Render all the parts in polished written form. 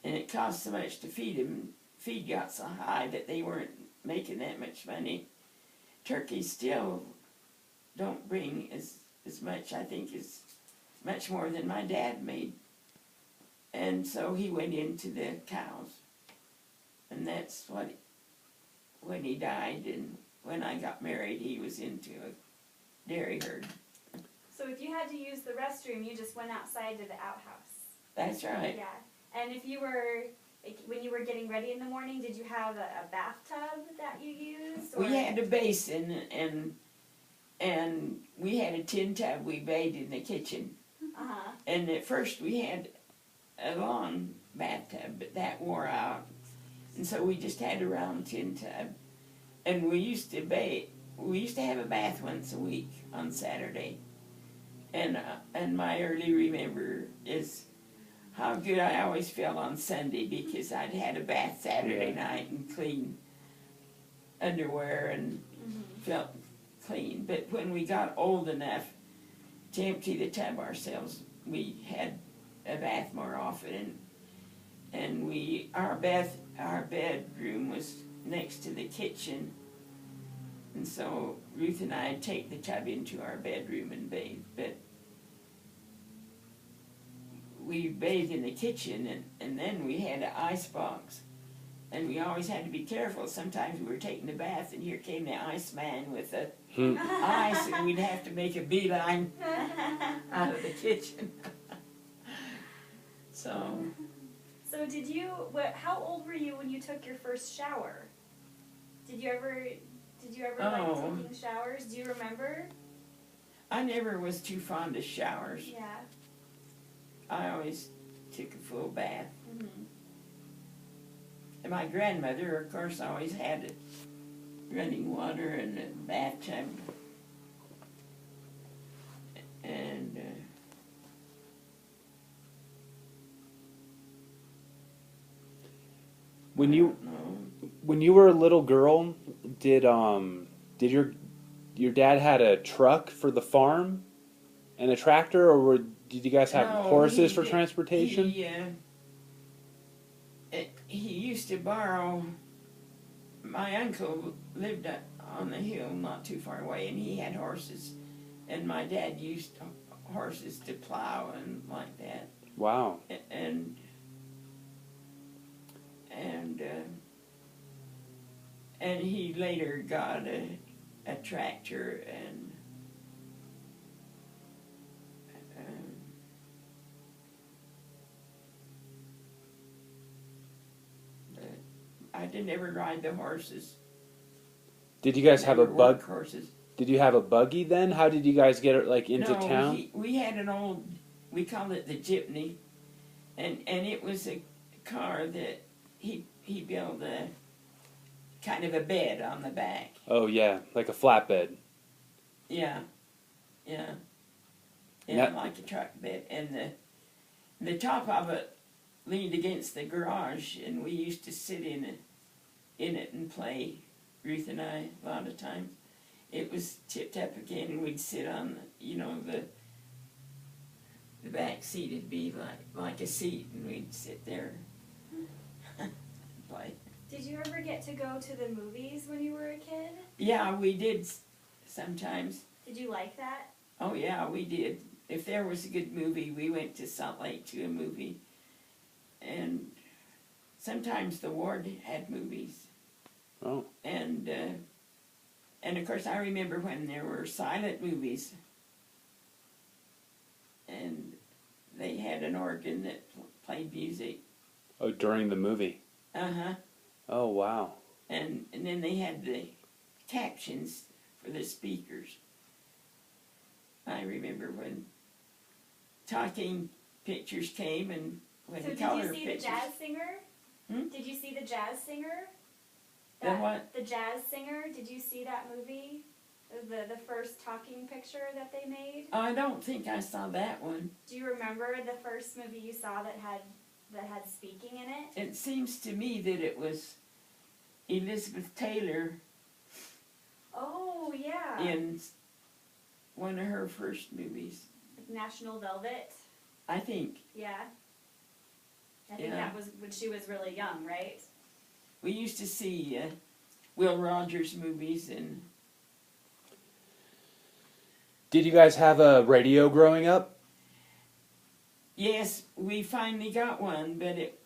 and it cost so much to feed them. Feed got so high that they weren't making that much money. Turkeys still don't bring as much, I think, as much more than my dad made. And so he went into the cows. And that's what, when he died, and when I got married, he was into a dairy herd. So if you had to use the restroom, you just went outside to the outhouse. That's right. Yeah. And if you were, when you were getting ready in the morning, did you have a bathtub that you used? Or? We had a basin, and we had a tin tub we bathed in the kitchen. Uh-huh. And at first we had a long bathtub, but that wore out. And so we just had a round tin tub. And we used to have a bath once a week on Saturday. And my early remember is how good I always felt on Sunday, because I'd had a bath Saturday night and clean underwear and felt clean. But when we got old enough to empty the tub ourselves, we had a bath more often. And our bedroom was next to the kitchen. And so Ruth and I'd take the tub into our bedroom and bathe. But we bathed in the kitchen, and then we had an ice box. And we always had to be careful. Sometimes we were taking a bath, and here came the ice man with the ice, and we'd have to make a beeline out of the kitchen. So did you, how old were you when you took your first shower? Did you ever like taking showers? Do you remember? I never was too fond of showers. Yeah. I always took a full bath. Mm-hmm. And my grandmother, of course, always had running water and a bathtub. And when you were a little girl, did your dad had a truck for the farm and a tractor, or did you guys have horses for transportation? He used to borrow. My uncle lived on the hill not too far away, and he had horses, and my dad used horses to plow and like that. Wow. And he later got a tractor, and I didn't ever ride the horses. Did you guys have a bug? Horses. Did you have a buggy then? How did you guys get it into town? We had an old, we called it the Gypney, and it was a car that he built a kind of a bed on the back. Oh yeah, like a flatbed. Yeah, like a truck bed, and the top of it leaned against the garage, and we used to sit in it and play, Ruth and I, a lot of times. It was tipped up again, and we'd sit on, the back seat. It'd be like a seat, and we'd sit there and play. Did you ever get to go to the movies when you were a kid? Yeah, we did sometimes. Did you like that? Oh yeah, we did. If there was a good movie, we went to Salt Lake to a movie. And sometimes the ward had movies. Oh. And of course I remember when there were silent movies, and they had an organ that played music. Oh, during the movie. Uh-huh. Oh, wow. And then they had the captions for the speakers. I remember when talking pictures came, and when so color did you see pictures. the jazz singer? Hmm? Did you see the jazz singer? The what? The jazz singer. Did you see that movie? The first talking picture that they made? I don't think I saw that one. Do you remember the first movie you saw that had speaking in it? It seems to me that it was Elizabeth Taylor. Oh, yeah. In one of her first movies. Like National Velvet? I think. Yeah. I think that was when she was really young, right? We used to see Will Rogers movies, and Did you guys have a radio growing up? yes, we finally got one, but it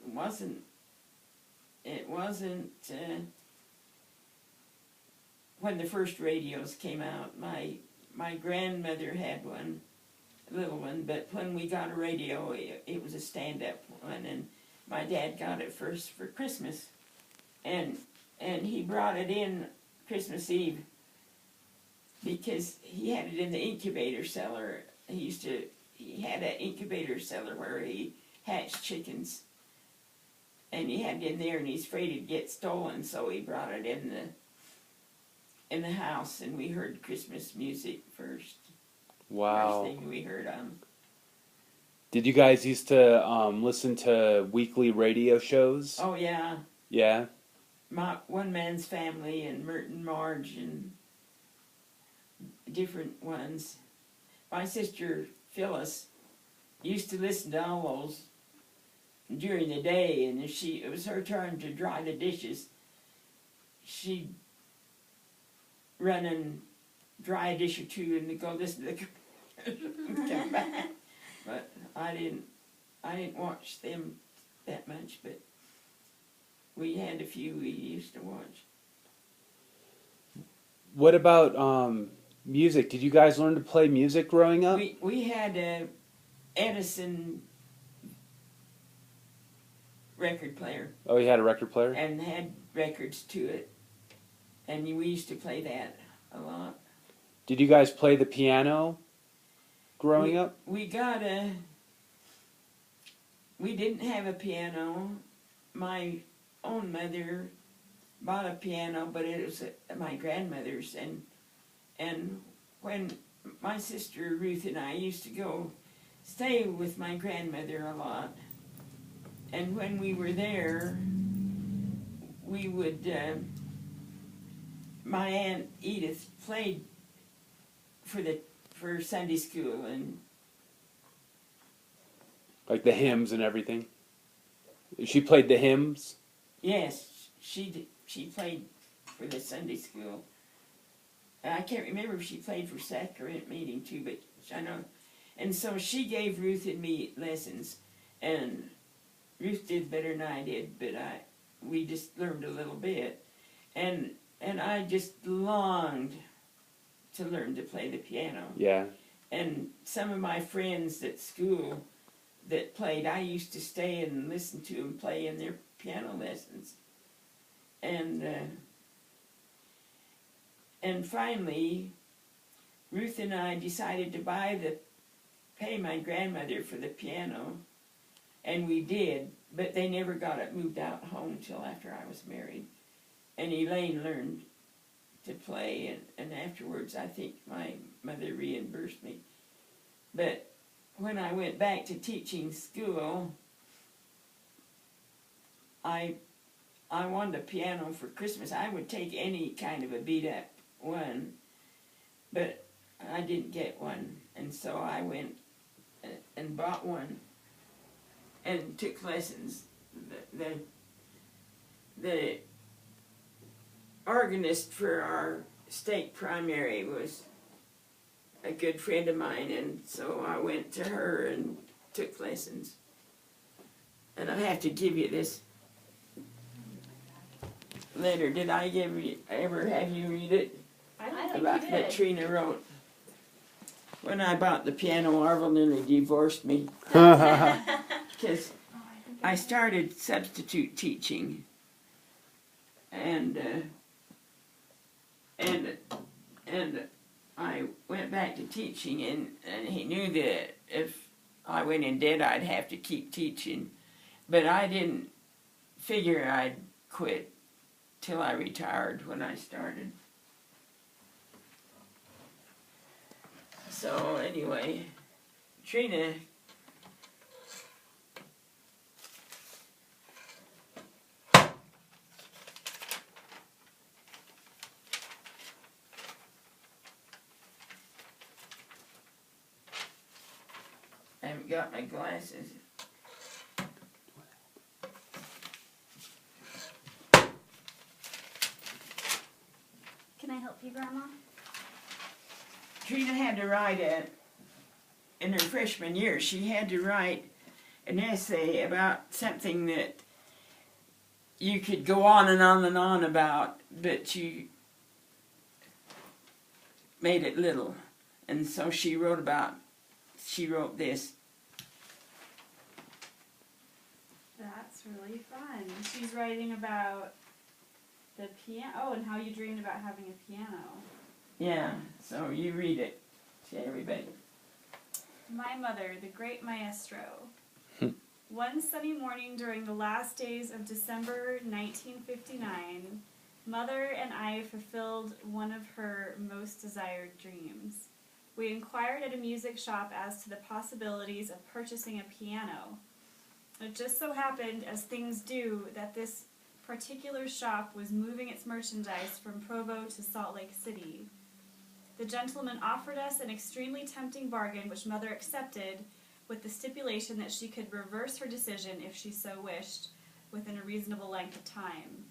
wasn't. When the first radios came out. My grandmother had one, a little one, but when we got a radio, it was a stand-up one, and my dad got it first for Christmas, and he brought it in Christmas Eve because he had it in the incubator cellar. He had an incubator cellar where he hatched chickens, and he had it in there, and he's afraid it'd get stolen, so he brought it in the house, and we heard Christmas music first. Wow. First thing we heard on. Did you guys used to listen to weekly radio shows? Oh yeah, Yeah. One Man's Family and Merton Marge and different ones. My sister Phyllis used to listen to all those during the day, and if it was her turn to dry the dishes, she'd run and dry a dish or two and go listen to the and come back. But I didn't watch them that much, but we had a few we used to watch. What about music? Did you guys learn to play music growing up? We had a Edison record player Oh, you had a record player? and had records to it, and we used to play that a lot. Did you guys play the piano growing up? We didn't have a piano. My own mother bought a piano, but it was my grandmother's, and when my sister Ruth and I used to go stay with my grandmother a lot, and when we were there, we would my Aunt Edith played for Sunday school, and Like the hymns and everything? She played the hymns? yes, she played for the Sunday school. And I can't remember if she played for sacrament meeting too, but I know. And so she gave Ruth and me lessons, and Ruth did better than I did, but we just learned a little bit, and I just longed to learn to play the piano. Yeah. And some of my friends at school that played, I used to stay and listen to them play in their piano lessons. And finally, Ruth and I decided to pay my grandmother for the piano, and we did, but they never got it moved out home till after I was married. And Elaine learned to play, and afterwards I think my mother reimbursed me. But when I went back to teaching school, I wanted a piano for Christmas. I would take any kind of a beat-up one, but I didn't get one, and so I went and bought one and took lessons. The organist for our stake primary was a good friend of mine, and so I went to her and took lessons. And I have to give you this letter. Did I ever have you read it? I think About you that did. Trina wrote. When I bought the piano, Marvel nearly divorced me because I started substitute teaching, and I went back to teaching, and he knew that if I went in debt, I'd have to keep teaching, but I didn't figure I'd quit till I retired when I started. So anyway, Trina I haven't got my glasses. you, Grandma? Trina had to write in her freshman year, she had to write an essay about something that you could go on and on and on about, but you made it little. And so she wrote this. That's really fun. She's writing about the piano. Oh, and how you dreamed about having a piano. Yeah, so you read it to everybody. My mother, the great maestro. One sunny morning during the last days of December 1959, Mother and I fulfilled one of her most desired dreams. We inquired at a music shop as to the possibilities of purchasing a piano. It just so happened, as things do, that this particular shop was moving its merchandise from Provo to Salt Lake City. The gentleman offered us an extremely tempting bargain, which Mother accepted, with the stipulation that she could reverse her decision if she so wished, within a reasonable length of time.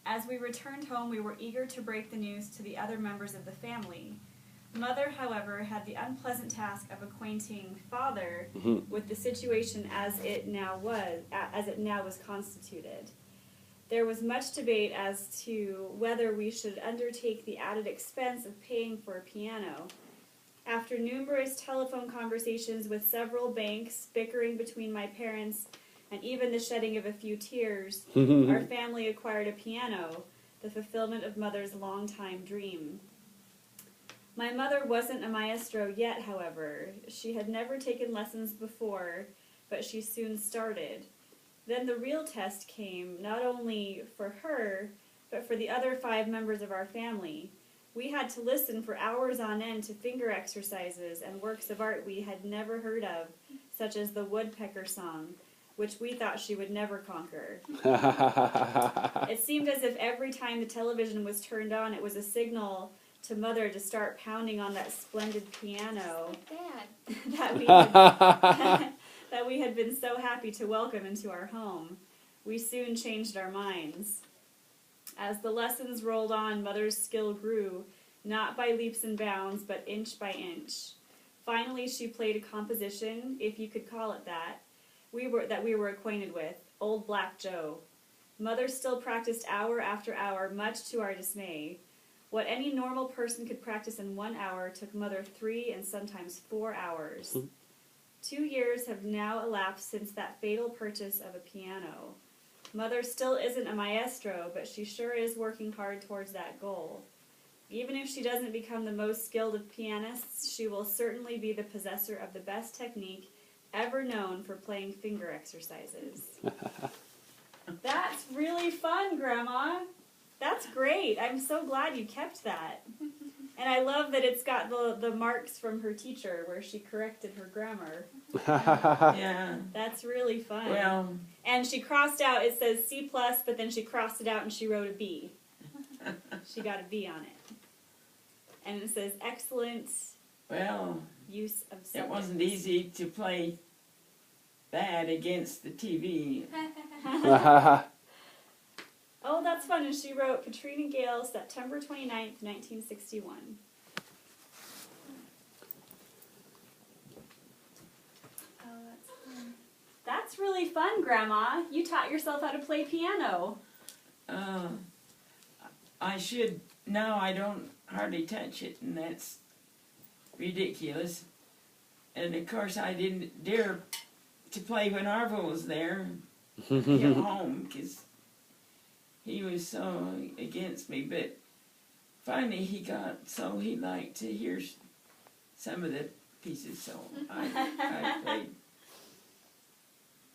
As we returned home, we were eager to break the news to the other members of the family. Mother, however, had the unpleasant task of acquainting Father with the situation as it now was constituted. There was much debate as to whether we should undertake the added expense of paying for a piano. After numerous telephone conversations with several banks, bickering between my parents, and even the shedding of a few tears, our family acquired a piano, the fulfillment of Mother's longtime dream. My mother wasn't a maestro yet, however. She had never taken lessons before, but she soon started. Then the real test came, not only for her, but for the other 5 members of our family. We had to listen for hours on end to finger exercises and works of art we had never heard of, such as the Woodpecker Song, which we thought she would never conquer. It seemed as if every time the television was turned on, it was a signal to Mother to start pounding on that splendid piano that we had been so happy to welcome into our home. We soon changed our minds. As the lessons rolled on, Mother's skill grew, not by leaps and bounds, but inch by inch. Finally, she played a composition, if you could call it that, we were acquainted with, Old Black Joe. Mother still practiced hour after hour, much to our dismay. What any normal person could practice in 1 hour took Mother 3 and sometimes 4 hours. 2 years have now elapsed since that fatal purchase of a piano. Mother still isn't a maestro, but she sure is working hard towards that goal. Even if she doesn't become the most skilled of pianists, she will certainly be the possessor of the best technique ever known for playing finger exercises. That's really fun, Grandma. That's great. I'm so glad you kept that. And I love that it's got the marks from her teacher where she corrected her grammar. Yeah. That's really fun. Well, and she crossed out, it says C+, but then she crossed it out and she wrote a B. She got a B on it. And it says excellent use of subjects. It wasn't easy to play that against the TV. Oh, that's fun. And she wrote Katrina Gale, September 29th, 1961. Oh, that's fun. That's really fun, Grandma. You taught yourself how to play piano. I should. No, I don't hardly touch it, and that's ridiculous. And of course, I didn't dare to play when Arvo was there at home, because he was so against me. But finally he got so he liked to hear some of the pieces, so I played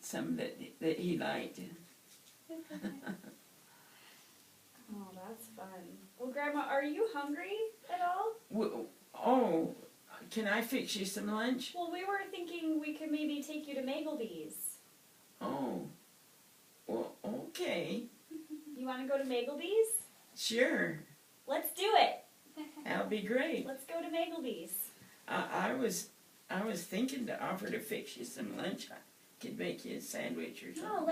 some that he liked. Oh, that's fun. Well, Grandma, are you hungry at all? Oh, can I fix you some lunch? Well, we were thinking we could maybe take you to Maggleby's. Oh, well, okay. You want to go to Maggleby's? Sure. Let's do it. That'll be great. Let's go to Maggleby's. I was thinking to offer to fix you some lunch. I could make you a sandwich or something. No,